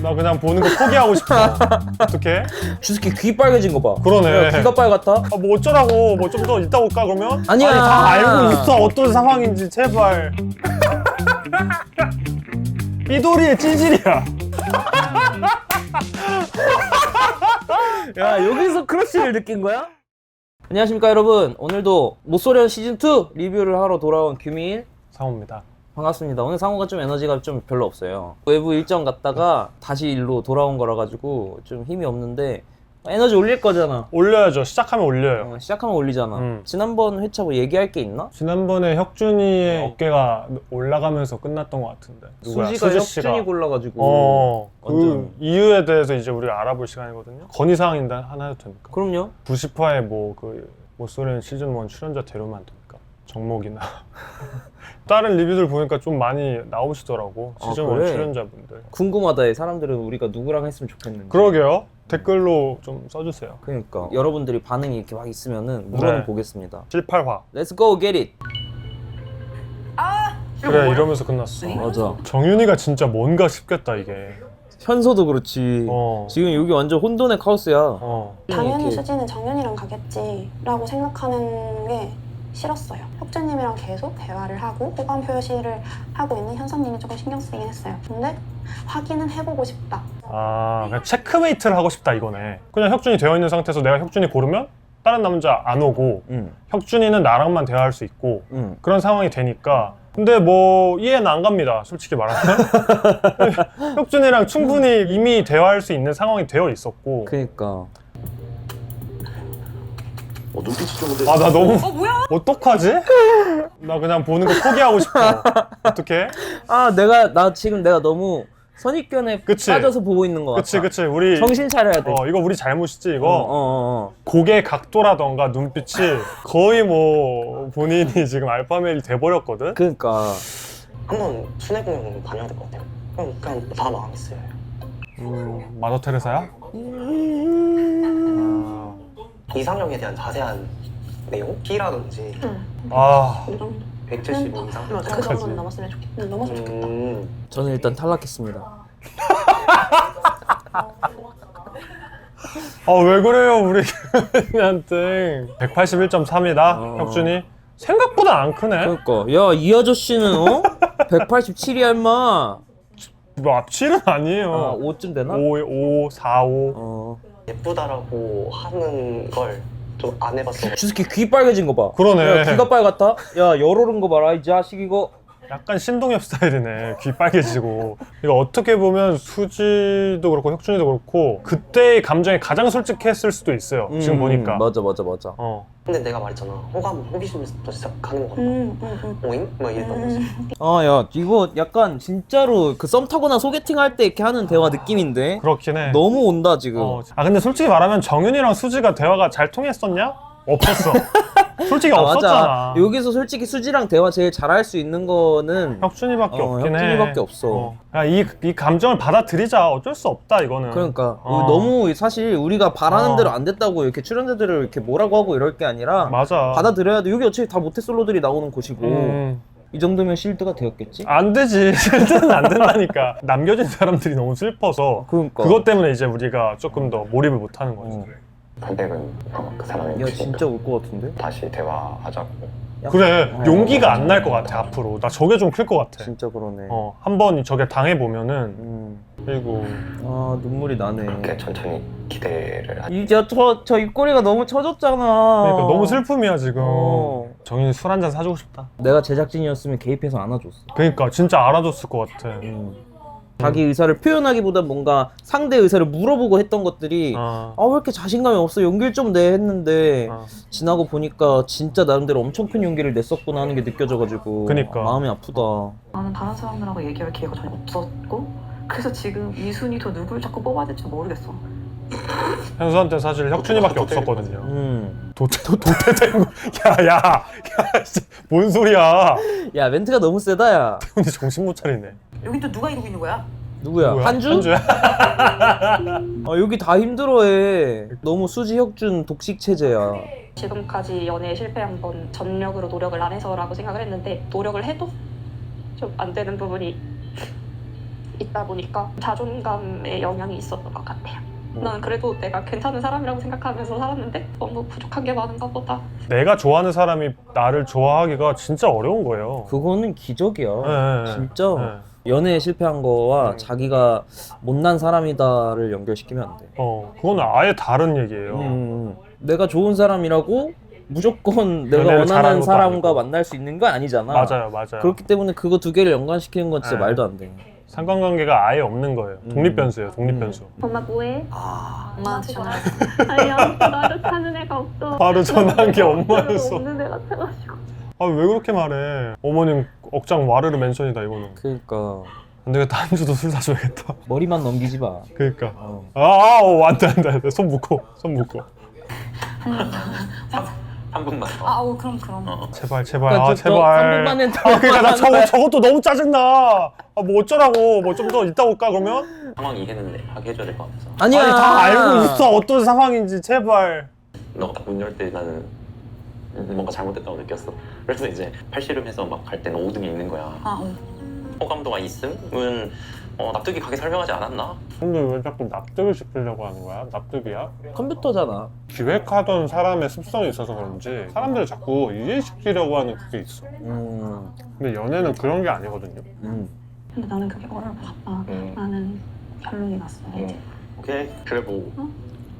나 그냥 보는 거 포기하고 싶어. 어떡해? 주스키 귀 빨개진 거 봐. 그러네. 야, 귀가 빨갛다? 아, 뭐 어쩌라고. 뭐 좀 더 이따 올까 그러면? 아니야. 아니, 다 알고 있어. 어떤 상황인지 제발. 삐돌이의 찌질이야. 야, 여기서 크러쉬를 느낀 거야? 안녕하십니까 여러분. 오늘도 못소련 시즌2 리뷰를 하러 돌아온 규민 상호입니다. 반갑습니다. 오늘 상호가 좀 에너지가 좀 별로 없어요. 외부 일정 갔다가 다시 일로 돌아온 거라 가지고 좀 힘이 없는데 에너지 올릴 거잖아. 올려야죠. 시작하면 올려요. 시작하면 올리잖아. 지난번 회차 뭐 얘기할 게 있나? 지난번에 혁준이의 어깨가 올라가면서 끝났던 것 같은데. 누구야? 수지가 수지 씨가. 혁준이 골라가지고 그 완전. 이유에 대해서 이제 우리가 알아볼 시간이거든요. 건의사항인데 하나 해도 됩니까? 그럼요. 90화에 뭐 그 못소련 시즌1 출연자 데려오면 안 됩니까? 정목이나 다른 리뷰들 보니까 좀 많이 나오시더라고. 아, 시즌1 그래? 출연자분들. 궁금하다 해. 사람들은 우리가 누구랑 했으면 좋겠는지. 그러게요. 댓글로 좀 써주세요. 그러니까 여러분들이 반응이 이렇게 막 있으면은 물어는 네. 보겠습니다. 7, 8화. Let's go get it. 그래 이러면서 끝났어. 맞아. 정윤이가 진짜 뭔가 싶겠다 이게. 현서도 그렇지. 지금 여기 완전 혼돈의 카오스야. 당연히 이렇게. 수지는 정연이랑 가겠지라고 생각하는 게 싫었어요. 혁준님이랑 계속 대화를 하고 호감 표시를 하고 있는 현서님이 조금 신경 쓰이긴 했어요. 근데 확인은 해보고 싶다. 아, 그냥 체크메이트를 하고 싶다 이거네. 그냥 혁준이 되어 있는 상태에서 내가 혁준이 고르면 다른 남자 안 오고 혁준이는 나랑만 대화할 수 있고 그런 상황이 되니까. 근데 뭐 이해는 안 갑니다. 솔직히 말하면. 혁준이랑 충분히 이미 대화할 수 있는 상황이 되어 있었고. 그니까. 눈빛이 좀 근데 아, 나 너무 뭐야? 어떡하지? 나 그냥 보는 거 포기하고 싶어. 어떡해? 아, 나 지금 내가 너무 선입견에 그치? 빠져서 보고 있는 것 같아. 그치 우리 정신 차려야 돼. 이거 우리 잘못이지 이거. 어. 고개 각도라던가 눈빛이 거의 뭐 본인이 지금 알파메일이 돼버렸거든? 그러니까. 한번 순회 공연 다녀야 될 것 같아요. 그냥 다 망했어요. 마더 테레사야? 이상형에 대한 자세한 내용? 키라든지 아, 175 이상? 맞아. 그 정도는 넘었으면 좋겠다. 넘었으면 좋겠다. 저는 일단 탈락했습니다. 아, 왜 그래요 우리 규민이한테. 181.3이다 혁준이. 생각보다 안 크네. 그러니까. 야, 이 아저씨는 187이야 임마. 뭐 앞치는 아, 아니에요. 5쯤 되나? 5, 4, 5. 예쁘다라고 하는 걸 좀 안 해봤어. 주스키 귀 빨개진 거 봐. 그러네. 야, 귀가 빨갛다? 야, 열 오른 거 봐라 이 자식 이거. 약간 신동엽 스타일이네. 귀 빨개지고. 이거 어떻게 보면 수지도 그렇고 혁준이도 그렇고 그때의 감정이 가장 솔직했을 수도 있어요. 지금 보니까. 맞아. 근데 내가 말했잖아. 호기심부터 시작하는 거다. 오잉? 막 이랬단 말이지. 아, 야, 이거 약간 진짜로 그 썸 타거나 소개팅 할 때 이렇게 하는 대화 느낌인데? 그렇긴 해. 너무 온다 지금. 근데 솔직히 말하면 정윤이랑 수지가 대화가 잘 통했었냐? 없었어. 솔직히 없었잖아. 맞아. 여기서 솔직히 수지랑 대화 제일 잘할 수 있는 거는 혁준이밖에 없긴 해. 혁준이밖에 없어. 야, 이 감정을 받아들이자. 어쩔 수 없다 이거는. 그러니까 너무 사실 우리가 바라는 대로 안 됐다고 이렇게 출연자들을 이렇게 뭐라고 하고 이럴 게 아니라 맞아. 받아들여야 돼. 여기 어차피 다 모태솔로들이 나오는 곳이고 이 정도면 실드가 되었겠지? 안 되지. 실제는 안 된다니까. 남겨진 사람들이 너무 슬퍼서 그러니까. 그것 때문에 이제 우리가 조금 더 몰입을 못 하는 거지. 담백은 그 사람의 야, 진짜 울 것 같은데? 다시 대화하자고. 그래. 용기가 안 날 것 같아 앞으로. 나 저게 좀 클 것 같아. 진짜 그러네. 한번 저게 당해보면은 그리고 아, 눈물이 나네. 그렇게 천천히 기대를 이제 저 입꼬리가 너무 처졌잖아. 그러니까 너무 슬픔이야 지금. 정인이 술 한잔 사주고 싶다. 내가 제작진이었으면 개입해서 안아줬어. 그러니까 진짜 알아줬을 것 같아. 자기 의사를 표현하기보다 뭔가 상대 의사를 물어보고 했던 것들이 왜 이렇게 자신감이 없어, 용기를 좀 내 했는데 지나고 보니까 진짜 나름대로 엄청 큰 용기를 냈었구나 하는 게 느껴져가지고 그니까. 마음이 아프다. 나는 다른 사람들하고 얘기할 기회가 전혀 없었고 그래서 지금 이 순위도 누굴 자꾸 뽑아야 될지 모르겠어. 현수한테 사실 혁준이밖에 없었거든요. 도태된 거. 야, 진짜 뭔 소리야. 야, 멘트가 너무 세다. 야, 태훈이 정신 못 차리네. 여긴 또 누가 이러고 있는 거야? 누구야? 한주? 한주야? 여기 다 힘들어해. 너무 수지 혁준 독식 체제야. 지금까지 연애에 실패한 건 전력으로 노력을 안 해서라고 생각을 했는데 노력을 해도 좀 안 되는 부분이 있다 보니까 자존감에 영향이 있었던 것 같아요. 나는 그래도 내가 괜찮은 사람이라고 생각하면서 살았는데 너무 부족한 게 많은가 보다. 내가 좋아하는 사람이 나를 좋아하기가 진짜 어려운 거예요. 그거는 기적이야. 네, 진짜. 네. 연애에 실패한 거와 자기가 못난 사람이다를 연결시키면 안 돼. 그거는 아예 다른 얘기예요. 내가 좋은 사람이라고 무조건 내가 연애를 잘하는 원하는 것도 사람과 아니고. 만날 수 있는 건 아니잖아. 맞아요, 맞아요. 그렇기 때문에 그거 두 개를 연관시키는 건 진짜 네. 말도 안 돼. 상관관계가 아예 없는 거예요. 독립변수예요, 독립변수. 엄마 뭐해? 엄마한테 전화. 아니야 나를 찾는 애가 없어. 바로 전화한 게 엄마였어. 없는 애 같아가지고. 아, 왜 그렇게 말해? 어머님 억장 와르르 멘션이다 이거는. 그러니까 안 되겠다, 한 주도 술 사줘야겠다. 머리만 넘기지 마. 그러니까. 어. 안 돼. 손 묶어. 한 분만 더. 아우 그럼. 제발. 그러니까 제발. 3분만 했다. 그러니까 나 저것도 너무 짜증나. 뭐 어쩌라고. 뭐 좀 더 이따 올까 그러면? 상황 이해는 하게 해줘야 될 것 같아서. 아니야. 아니, 다 알고 있어. 어떤 상황인지 제발. 너가 딱 문 열 때 나는 뭔가 잘못됐다고 느꼈어. 그래서 이제 팔씨름해서 막 갈 때는 5등이 있는 거야. 호감도가 있음은 납득이 가게 설명하지 않았나? 근데 왜 자꾸 납득을 시키려고 하는 거야? 납득이야? 컴퓨터잖아. 기획하던 사람의 습성이 있어서 그런지 사람들을 자꾸 이해시키려고 하는 그게 있어. 근데 연애는 그런 게 아니거든요. 근데 나는 그게 어려울 것 같다. 나는 결론이 났어. 오케이. 그래 뭐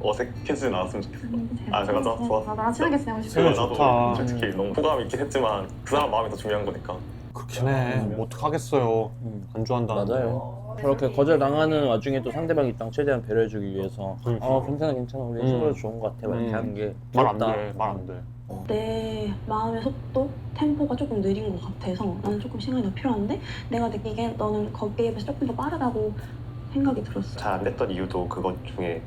어색해지진 않았으면 좋겠어. 아 제가 좋았어. 나랑 친하게 지내고 싶어. 되게 좋다. 솔직히 너무 호감이 있긴 했지만 그 사람 마음이 더 중요한 거니까. 그렇긴 해. 뭐 어떡하겠어요. 안 좋아한다는데. 맞아요. 저렇게 거절당하는 와중에도 상대방 입장 최대한 배려해주기 위해서 괜찮아 우리 친구로 좋은 것 같아 막 이렇게 하는 게 말 안 부럽다. 돼. 말 안 돼. 내 마음의 속도, 템포가 조금 느린 것 같아서 나는 조금 시간이 더 필요한데 내가 느끼기엔 너는 거기에 비해서 조금 더 빠르다고 생각이 들었어. 잘 안 됐던 이유도 그것 중에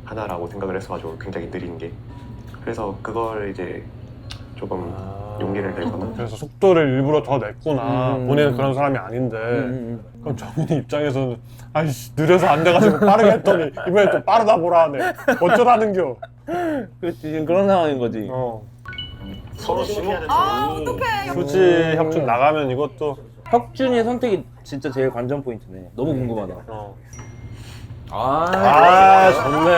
하나라고 생각을 했어가지고 굉장히 느린 게. 그래서 그걸 이제 조금 용기를 내거나. 그래서 속도를 일부러 더 냈구나. 본인은 그런 사람이 아닌데. 그럼 정윤이 입장에서는 아이씨 느려서 안 돼가지고 빠르게 했더니 이번에 또 빠르다 보라 하네. 어쩌라는겨. 그렇지 지금 그런 상황인 거지. 서로 심해야 되는 굳이 혁준 나가면 이것도 혁준이의 선택이 진짜 제일 관전 포인트네. 너무 궁금하다. 좋네.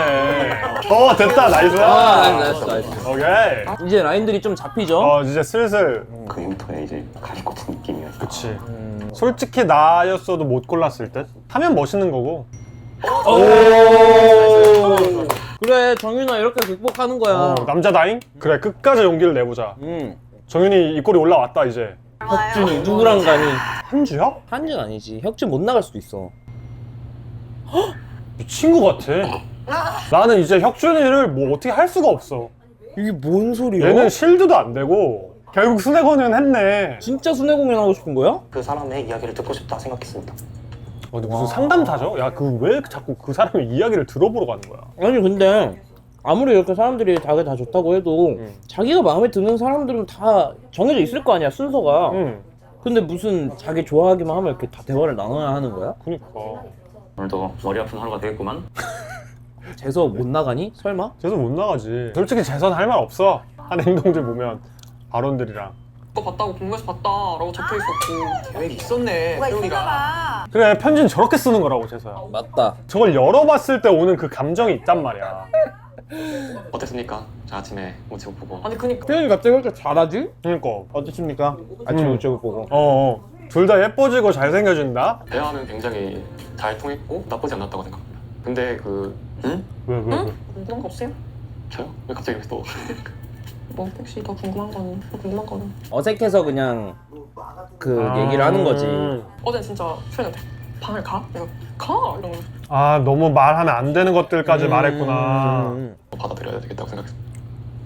됐다. 나이스. 나이스. 오케이. 이제 라인들이 좀 잡히죠? 이제 슬슬. 그 흉터에 이제 가시 꽂힌 느낌이었어. 그치. 솔직히 나였어도 못 골랐을 듯. 하면 멋있는 거고. 그래 정윤아 이렇게 극복하는 거야. 남자다잉? 그래 끝까지 용기를 내보자. 정윤이 이 꼴이 올라왔다 이제. 혁준이 누구랑 가니? 한주야? 한준 아니지. 혁준 못 나갈 수도 있어. 미친 거 같아. 나는 이제 혁준이를 뭐 어떻게 할 수가 없어. 이게 뭔 소리야? 얘는 실드도 안 되고 결국 순회공연 했네. 진짜 순회 공연하고 싶은 거야? 그 사람의 이야기를 듣고 싶다 생각했습니다. 근데 무슨 상담사죠? 야, 왜 자꾸 그 사람의 이야기를 들어보러 가는 거야? 아니 근데 아무리 이렇게 사람들이 자기 다 좋다고 해도 자기가 마음에 드는 사람들은 다 정해져 있을 거 아니야 순서가. 근데 무슨 자기 좋아하기만 하면 이렇게 다 대화를 나눠야 하는 거야? 그니까. 오늘도 머리 아픈 하루가 되겠구만. 재서 못 나가니? 설마? 재선 못 나가지. 솔직히 재선 할 말 없어. 한 행동들 보면 발언들이랑. 그거 봤다고 공부해서 봤다라고 적혀있었고. 계획이 있었네, 태훈이가. 그래, 편지는 저렇게 쓰는 거라고 재서야. 맞다. 저걸 열어봤을 때 오는 그 감정이 있단 말이야. 어땠습니까? 저 아침에 우체국 보고. 아니 그니까. 태현이 갑자기 왜 이렇게 잘하지? 그니까. 어떻습니까? 아침에 우체국 보고. 둘 다 예뻐지고 잘생겨진다? 대화는 굉장히 잘 통했고 나쁘지 않았다고 생각합니다. 근데 왜? 궁금한 거 없어요? 저요? 왜 갑자기 이렇게 또 뭐 혹시 더 궁금한 거는 어색해서 그냥 그 얘기를 하는 거지. 어제 진짜 수현한테 방을 가? 내가 가? 이러면서 너무 말하면 안 되는 것들까지 말했구나. 받아들여야 되겠다고 생각했습니다.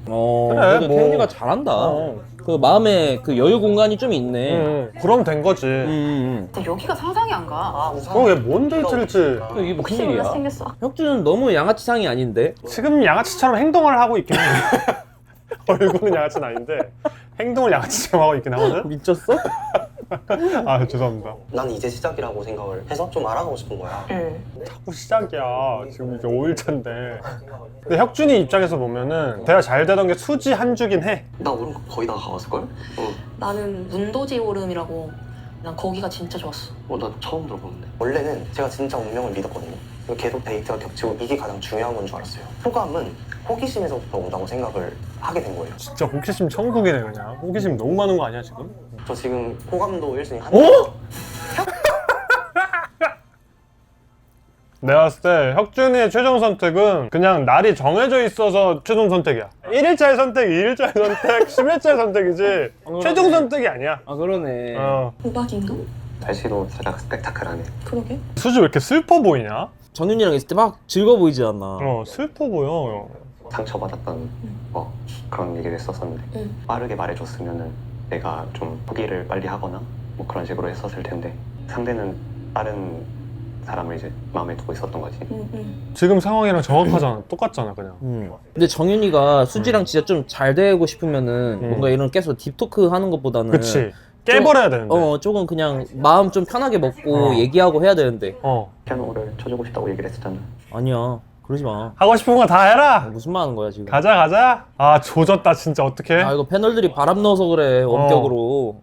그래, 그래도 뭐. 태현이가 잘한다. 그 마음에 그 여유 공간이 좀 있네. 그럼 된 거지. 여기가 상상이 안 가. 그럼 얘 뭔 데이트일지. 이게 무슨 일이야? 생겼어. 혁준은 너무 양아치상이 아닌데? 지금 양아치처럼 행동을 하고 있긴 해. 얼굴은 양아치는 아닌데 행동을 양아치처럼 하고 있긴 하거든? 미쳤어? 죄송합니다. 난 이제 시작이라고 생각을 해서 좀 알아가고 싶은 거야. 예. 자꾸 시작이야. 지금 이제 5일차인데. 근데 혁준이 입장에서 보면은 대화 잘 되던 게 수지 한주긴 해. 나 오른 거 거의 다 가봤을걸? 나는 문도지 오름이라고 난 거기가 진짜 좋았어. 나 처음 들어보는데. 원래는 제가 진짜 운명을 믿었거든요. 계속 데이트가 겹치고 이게 가장 중요한 건 줄 알았어요. 호감은 호기심에서부터 온다고 생각을 하게 된 거예요. 진짜 호기심 천국이네 그냥. 호기심 너무 많은 거 아니야 지금? 저 지금 호감도 1순위 한. 내가 봤을 때 혁준이의 최종 선택은 그냥 날이 정해져 있어서 최종 선택이야. 1일차의 선택, 2일차의 선택, 10일차의 선택이지 최종 선택이 아니야. 아 그러네. 도박인가? 날씨도 살짝 스펙타클하네. 그러게. 수지 왜 이렇게 슬퍼 보이냐? 정윤이랑 있을 때 막 즐거워 보이지 않나? 슬퍼 보여. 상처받았던 그런 얘기를 했었었는데 빠르게 말해줬으면은 내가 좀 포기를 빨리 하거나 뭐 그런 식으로 했었을 텐데 상대는 다른 사람을 이제 마음에 두고 있었던 거지. 지금 상황이랑 정확하잖아. 똑같잖아 그냥. 근데 정윤이가 수지랑 진짜 좀 잘 되고 싶으면은 뭔가 이런 계속 딥토크 하는 것보다는 그치. 깨버려야 되는데. 조금 그냥 마음 좀 편하게 먹고 얘기하고 해야 되는데. 피아노를 쳐주고 싶다고 얘기를 했었잖아. 아니야. 그러지 마. 하고 싶은 거 다 해라. 무슨 말 하는 거야 지금? 가자. 아 조졌다 진짜 어떡해. 아 이거 패널들이 바람 넣어서 그래 원격으로.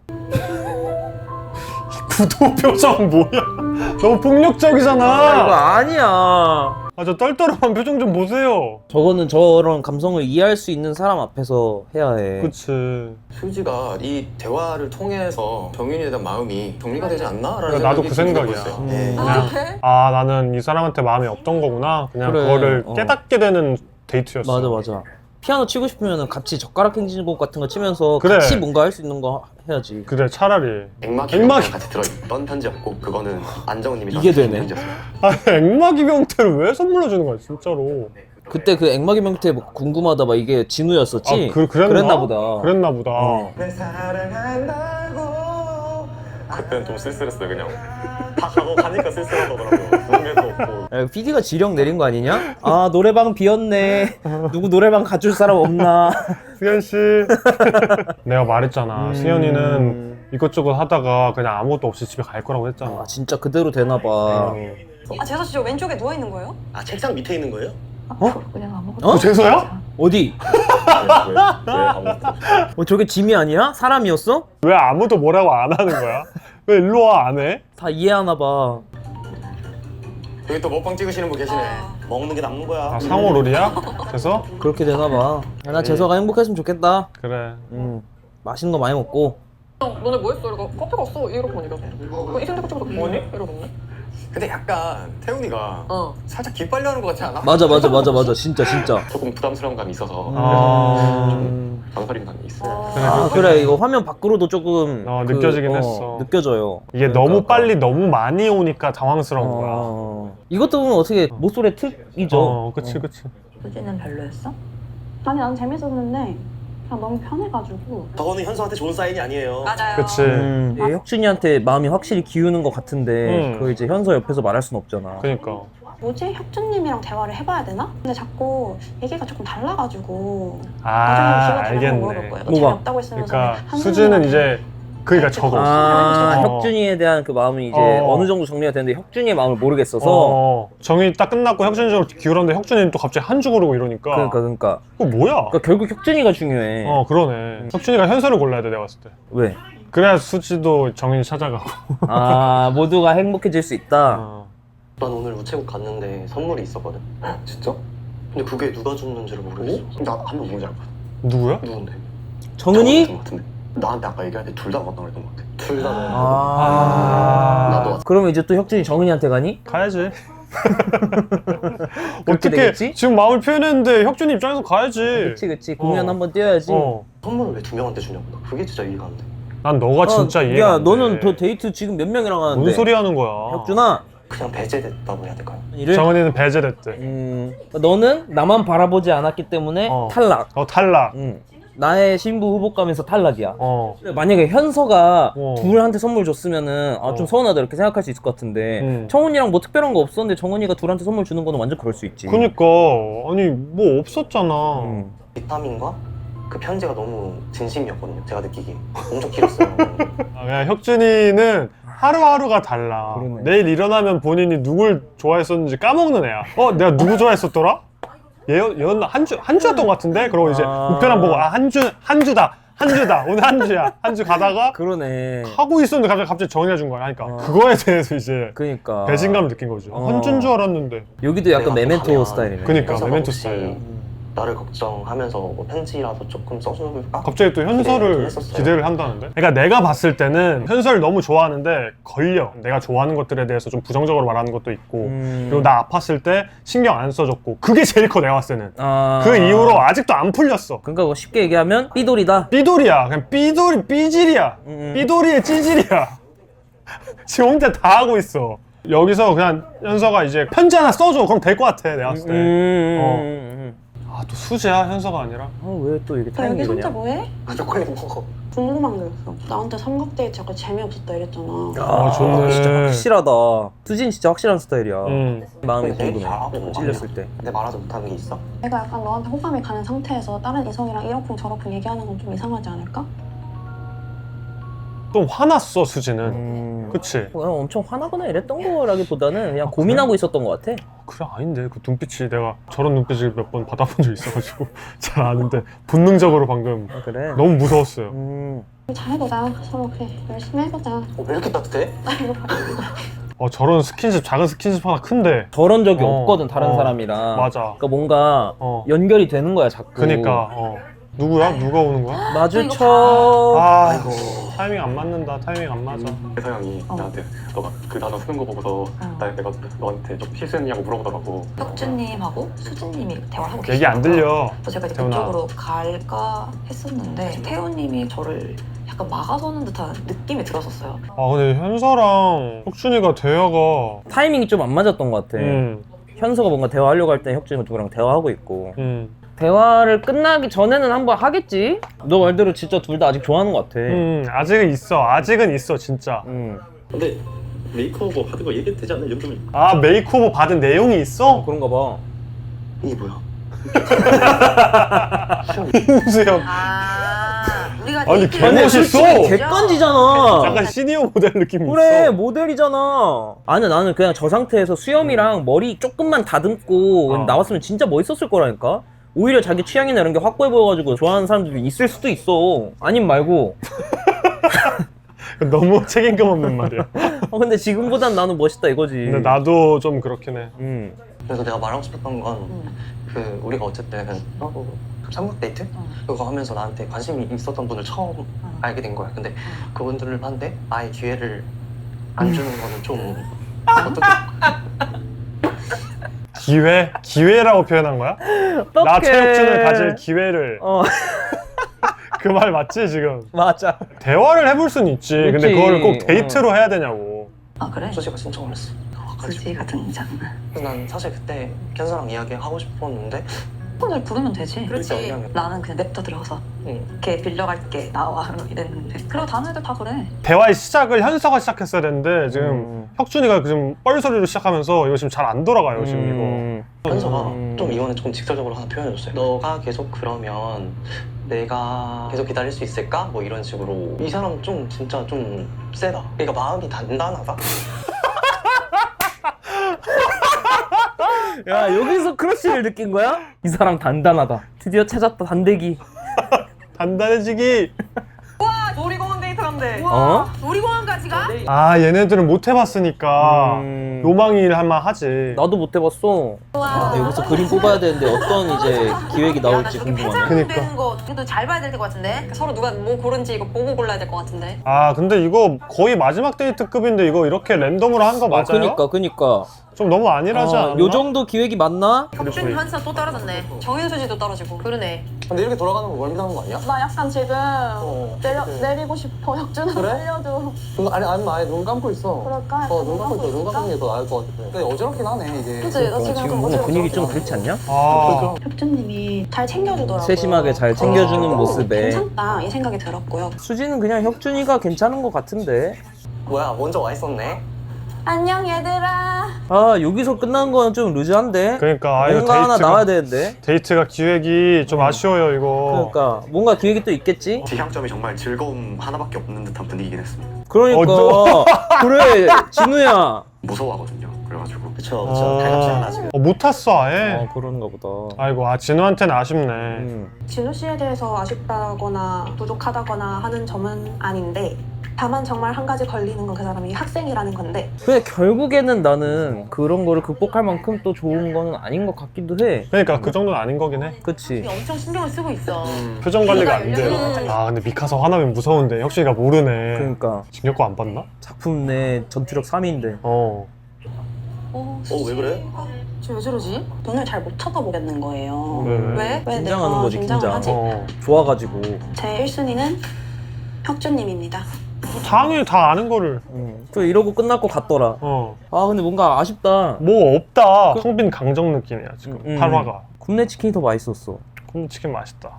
구도 표정 뭐야? 너무 폭력적이잖아. 이거 아니야. 저 떨떠름한 표정 좀 보세요. 저거는 저런 감성을 이해할 수 있는 사람 앞에서 해야 해. 그치. 수지가 이 대화를 통해서 정윤이에 대한 마음이 정리가 되지 않나? 라는 그래, 나도 그 생각이 생각이야. 들었어요. 네. 그냥 나는 이 사람한테 마음이 없던 거구나. 그냥 그래, 그거를 깨닫게 되는 데이트였어. 맞아. 피아노 치고 싶으면 같이 젓가락 행진곡 같은 거 치면서 그래. 같이 뭔가 할 수 있는 거 해야지. 그래 차라리. 액막이랑 같이 들어있던 편지였고 그거는 안정우님이 이게 저한테 되네. 주신 편지였어요. 액막이 병태를 왜 선물로 주는 거야 진짜로. 그때 그 액막이 명태 뭐 궁금하다 막 이게 진우였었지? 그랬나 보다. 그랬나 보다. 날 사랑한다고. 그때는 좀 쓸쓸했어요 그냥. 다 하고 가니까 쓸쓸하더라고요. 눈에도 없고. PD가 지령 내린 거 아니냐? 아 노래방 비었네. 누구 노래방 가줄 사람 없나? 수현 씨. 내가 말했잖아. 수현이는 이것저것 하다가 그냥 아무것도 없이 집에 갈 거라고 했잖아. 아 진짜 그대로 되나 봐. 재서 씨 저 왼쪽에 누워 있는 거예요? 책상 밑에 있는 거예요? 그냥 아무것도. 재서야? 어디? 왜 아무것도. 저게 짐이 아니야? 사람이었어? 왜 아무도 뭐라고 안 하는 거야? 왜 일로 와 안 해? 다 이해하나 봐. 여기 또 먹방 찍으시는 분 계시네. 먹는 게 남는 거야. 상호 롤이야? 재서? 그렇게 되나 봐. 야, 나 재서가 행복했으면 좋겠다. 그래. 맛있는 거 많이 먹고. 너네 뭐 했어? 이러고 커피 갔어 이렇게만 얘기하고 이 생각 찍어서 뭐니? 이러던데? 근데 약간 태훈이가 살짝 기빨려하는 것 같지 않아? 맞아. 진짜. 조금 부담스러운 감이 있어서 망설인 감이 있어요. 아 그래 이거 화면 밖으로도 조금 느껴지긴 했어. 느껴져요. 이게 너무 빨리 너무 많이 오니까 당황스러운 거야. 이것도 보면 어떻게 모쏠의 특이죠. 그치. 수지는 별로였어? 아니 난 재밌었는데 그냥 너무 편해가지고. 저거는 현수한테 좋은 사인이 아니에요. 맞아요. 그치. 혁준이한테 마음이 확실히 기우는 것 같은데 그걸 이제 현서 옆에서 말할 순 없잖아. 그니까. 뭐지? 혁준님이랑 대화를 해봐야 되나? 근데 자꾸 얘기가 조금 달라가지고 나중에 기회 되면 물어볼 거예요. 너 뭐가? 재미없다고 했으면서 그러니까 수지는 이제 그러니까 저거. 혁준이에 대한 그 마음이 이제 어느 정도 정리가 되는데 혁준이의 마음을 모르겠어서 정이 딱 끝났고 혁준이 쪽으로 기울었는데 혁준이는 또 갑자기 한 주 그러고 이러니까 그러니까 그거 뭐야? 그러니까 결국 혁준이가 중요해. 그러네. 혁준이가 현서를 골라야 돼 내가 봤을 때. 왜? 그래야 수지도 정인이 찾아가고. 모두가 행복해질 수 있다. 난 오늘 우체국 갔는데 선물이 있었거든. 진짜? 근데 그게 누가 줬는지를 모르겠어. 나 한 명 누군지 알아. 누구야? 누군데? 정은이? 것 같은데. 나한테 아까 얘기할 때 둘 다 먹었다고 그랬던 것 같아. 둘 다. 나도 그러면 이제 또 혁준이 정은이한테 가니? 가야지. 그렇게 어떻게 되겠지? 지금 마음을 표현했는데 혁준이 입장에서 가야지. 그치 공연 한번 뛰어야지. 선물을 왜 두 명한테 주냐고. 나 그게 진짜 이해가 안 돼. 난 너가 진짜 이해가 야 안 돼. 너는 더 데이트 지금 몇 명이랑 하는데? 뭔 소리 하는 거야? 혁준아 그냥 배제됐다고 해야 될까요? 정은이는 배제됐대. 너는 나만 바라보지 않았기 때문에 탈락. 탈락. 나의 신부 후보감에서 탈락이야. 근데 만약에 현서가 둘한테 선물 줬으면은 좀 서운하다 이렇게 생각할 수 있을 것 같은데 정은이랑 뭐 특별한 거 없었는데 정은이가 둘한테 선물 주는 거는 완전 그럴 수 있지. 그니까 아니 뭐 없었잖아. 비타민과 그 편지가 너무 진심이었거든요. 제가 느끼기에 엄청 길었어요. 그냥 혁준이는 하루하루가 달라. 그러네. 내일 일어나면 본인이 누굴 좋아했었는지 까먹는 애야. 내가 누구 좋아했었더라? 얘는 한 주였던 것 같은데? 그러고 이제 우편함 보고 한 주다. 한 주다. 오늘 한 주야. 한 주 가다가 그러네. 하고 있었는데 갑자기 정리해 준 거야. 그러니까 어. 그거에 대해서 이제 그니까 배신감을 느낀 거죠. 한 주인 줄 알았는데. 여기도 약간 내가 메멘토 가면 스타일이네. 그니까 현서가 메멘토 혹시 스타일. 나를 걱정하면서 뭐 편지라도 조금 써줄까? 갑자기 또 현서를 했었어요. 기대를 한다는데? 그러니까 내가 봤을 때는 현서를 너무 좋아하는데 걸려. 내가 좋아하는 것들에 대해서 좀 부정적으로 말하는 것도 있고 그리고 나 아팠을 때 신경 안 써줬고 그게 제일 커 내가 봤을 때는. 그 이후로 아직도 안 풀렸어. 그러니까 뭐 쉽게 얘기하면 삐돌이다. 삐돌이야. 그냥 삐질이야. 삐돌이의 찌질이야. 지금 혼자 다 하고 있어. 여기서 그냥 현서가 이제 편지 하나 써줘. 그럼 될 것 같아 내가 봤을 때. 아, 또 수지야? 현서가 아니라? 왜 또 이렇게 나 여기 타이밍이 혼자 그러냐? 뭐해? 초콜릿 먹어. 궁금한 게 있어. 나한테 삼각데이트 약간 재미없었다 이랬잖아. 아, 좋네. 진짜 확실하다. 수진 진짜 확실한 스타일이야. 마음이 근데 되게 궁금해. 잘하고 찔렸을 때. 근데 말하지 못하는 게 있어? 내가 약간 너한테 호감이 가는 상태에서 다른 이성이랑 이러쿵 저러쿵 얘기하는 건 좀 이상하지 않을까? 좀 화났어 수지는. 그치? 그냥 엄청 화나거나 이랬던 거라기보다는 그냥 고민하고 있었던 것 같아. 그래 아닌데 그 눈빛이 내가 저런 눈빛을 몇 번 받아본 적 있어가지고 잘 아는데 본능적으로 방금 그래? 너무 무서웠어요. 잘해보자. 서로 그래 열심히 해보자. 왜 이렇게 따뜻해? 저런 스킨십 작은 스킨십 하나 큰데. 저런 적이 어, 없거든 다른 사람이랑. 맞아. 그러니까 뭔가 연결이 되는 거야 자꾸. 그니까 누구야? 누가 오는 거야? 마주쳐. 아이고 타이밍 안 맞는다. 타이밍 안 맞아. 혜서양이 나한테 너가 그 단어 쓰는 거 보고서 내가 너한테 좀 실수했냐고 물어보더라고. 혁준님하고 수진님이 대화를 하고 얘기 안 들려. 그래서 제가 이제 태훈아. 그쪽으로 갈까 했었는데 태훈님이 저를 약간 막아서는 듯한 느낌이 들었었어요. 아 근데 현서랑 혁준이가 대화가 타이밍이 좀 안 맞았던 것 같아. 현서가 뭔가 대화하려고 할 때 혁준이가 누구랑 대화하고 있고. 대화를 끝나기 전에는 한번 하겠지? 너 말대로 진짜 둘 다 아직 좋아하는 것 같아. 아직은 있어 진짜. 근데 메이크오버 받은 거 얘기해도 되지 않나? 이 정도면. 아 메이크오버 받은 내용이 있어? 그런가 봐. 이게 뭐야? 임수영. 우리가 아니 개멋있어. 객관지잖아. 약간 시니어 모델 느낌이 그래 있어. 모델이잖아. 아니 나는 그냥 저 상태에서 수염이랑 머리 조금만 다듬고 나왔으면 진짜 멋있었을 거라니까. 오히려 자기 취향이나 이런 게 확고해 보여가지고 좋아하는 사람들이 있을 수도 있어. 아님 말고. 너무 책임감 없는 말이야. 근데 지금보단 나는 멋있다 이거지. 근데 나도 좀 그렇긴 해. 그래서 내가 말하고 싶었던 건 그 우리가 어쨌든 삼각 데이트? 그거 하면서 나한테 관심이 있었던 분을 처음 알게 된 거야. 근데 그분들을 봤는데 아예 기회를 안 주는 거는 좀 어떻게 기회라고 표현한 거야? 나 어떡해. 체육준을 가질 기회를. 그 말 맞지 지금? 맞아. 대화를 해볼 수는 있지. 근데 그치. 그거를 꼭 데이트로 해야 되냐고. 아 그래? 수지가 신청을 했어. 수지가 등장. 그래서 난 사실 그때 견서랑 이야기하고 싶었는데 날 부르면 되지. 그렇지. 왜냐면 나는 그냥 냅둬 들어가서 걔 빌려갈게 나와 이랬는데. 그리고 다른 애들 다 그래. 대화의 시작을 현서가 시작했어야 되는데 지금 혁준이가 지금 뻘소리로 시작하면서 이거 지금 잘 안 돌아가요 지금 이거. 현서가 좀 이번에 조금 직설적으로 하나 표현해줬어요. 너가 계속 그러면 내가 계속 기다릴 수 있을까? 뭐 이런 식으로. 이 사람 좀 진짜 좀 세다. 그러니까 마음이 단단하다. 야 여기서 크러쉬를 느낀 거야? 이 사람 단단하다. 드디어 찾았다 단대기. 단단해지기. 놀이공원 데이트 간대. 놀이공원까지 가? 아 얘네들은 못 해봤으니까 로망일 할만 하지. 나도 못 해봤어. 여기서 그림 뽑아야 되는데 어떤 이제 기획이 나올지 궁금하네. 그니까. 거 이것도 잘 봐야 될 것 같은데? 서로 누가 뭐 고른지 이거 보고 골라야 될 것 같은데? 아 근데 이거 거의 마지막 데이트급인데 이거 이렇게 랜덤으로 한 거 맞아요? 그니까. 좀 너무 안일하지 않나? 요 정도 기획이 맞나? 혁준 현사 또 떨어졌네. 정윤수지도 떨어지고. 그러네. 근데 이렇게 돌아가는 거 멀미나는 거 아니야? 나 약간 지금 내리고 싶어. 혁준아 살려줘. 아니 아예 눈 감고 있어. 그럴까? 눈 감고 있어. 눈 감는 게 더 나을 것 같아. 근데 어지럽긴 하네 이게. 그치? 나 지금 지금 뭔가 분위기 좀 그렇지 않냐? 아 혁준님이 잘 챙겨주더라고요. 세심하게 잘 챙겨주는 모습에 괜찮다 이 생각이 들었고요. 수지는 그냥 혁준이가 괜찮은 것 같은데. 뭐야 먼저 와 있었네. 안녕 얘들아. 아 여기서 끝난 거는 좀 루즈한데. 그러니까 이거 뭔가 하나 나와야 되는데. 데이트가 기획이 좀 아쉬워요 이거. 그러니까 뭔가 기획이 또 있겠지? 지향점이 정말 즐거움 하나밖에 없는 듯한 분위기긴 했습니다. 그러니까 그래 진우야. 무서워하거든요. 그래가지고 그쵸 달갑지 않아, 지금. 못 탔어 아예. 그런가 보다. 아이고 진우한테는 아쉽네. 진우 씨에 대해서 아쉽다거나 부족하다거나 하는 점은 아닌데 다만 정말 한 가지 걸리는 건 그 사람이 학생이라는 건데 근데 결국에는 나는 그런 거를 극복할 만큼 또 좋은 거는 아닌 것 같기도 해. 그러니까 그 정도는 아닌 거긴 해. 그치. 엄청 신경을 쓰고 있어. 표정 관리가 안 돼. 아 근데 미카사 화나면 무서운데 혁준이가 모르네. 그러니까 진격고 안 봤나? 작품 내 전투력 3위인데. 왜 그래? 쟤 왜 저러지? 눈을 잘 못 쳐다보겠는 거예요. 왜? 왜 긴장하는 내가 거지, 긴장을 긴장. 하지? 좋아가지고. 제 1순위는 혁준님입니다. 당연히 다 아는 거를. 또 이러고 끝날 것 같더라. 아 근데 뭔가 아쉽다. 뭐 없다. 성빈 강정 느낌이야 지금. 8화가. 굽네 치킨이 더 맛있었어. 굽치킨 맛있다.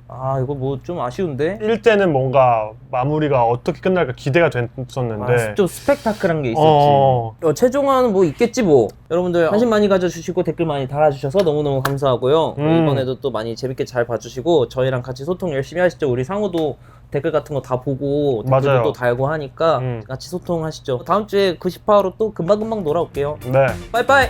아 이거 뭐 좀 아쉬운데? 1때는 뭔가 마무리가 어떻게 끝날까 기대가 됐었는데 좀 스펙타클한 게 있었지. 최종화는 뭐 있겠지 뭐. 여러분들 관심 많이 가져주시고 댓글 많이 달아주셔서 너무너무 감사하고요. 이번에도 또 많이 재밌게 잘 봐주시고 저희랑 같이 소통 열심히 하시죠. 우리 상호도 댓글 같은 거 다 보고 댓글도 맞아요. 또 달고 하니까 같이 소통하시죠. 다음 주에 90화로 또 금방금방 놀아올게요. 네. 빠이빠이.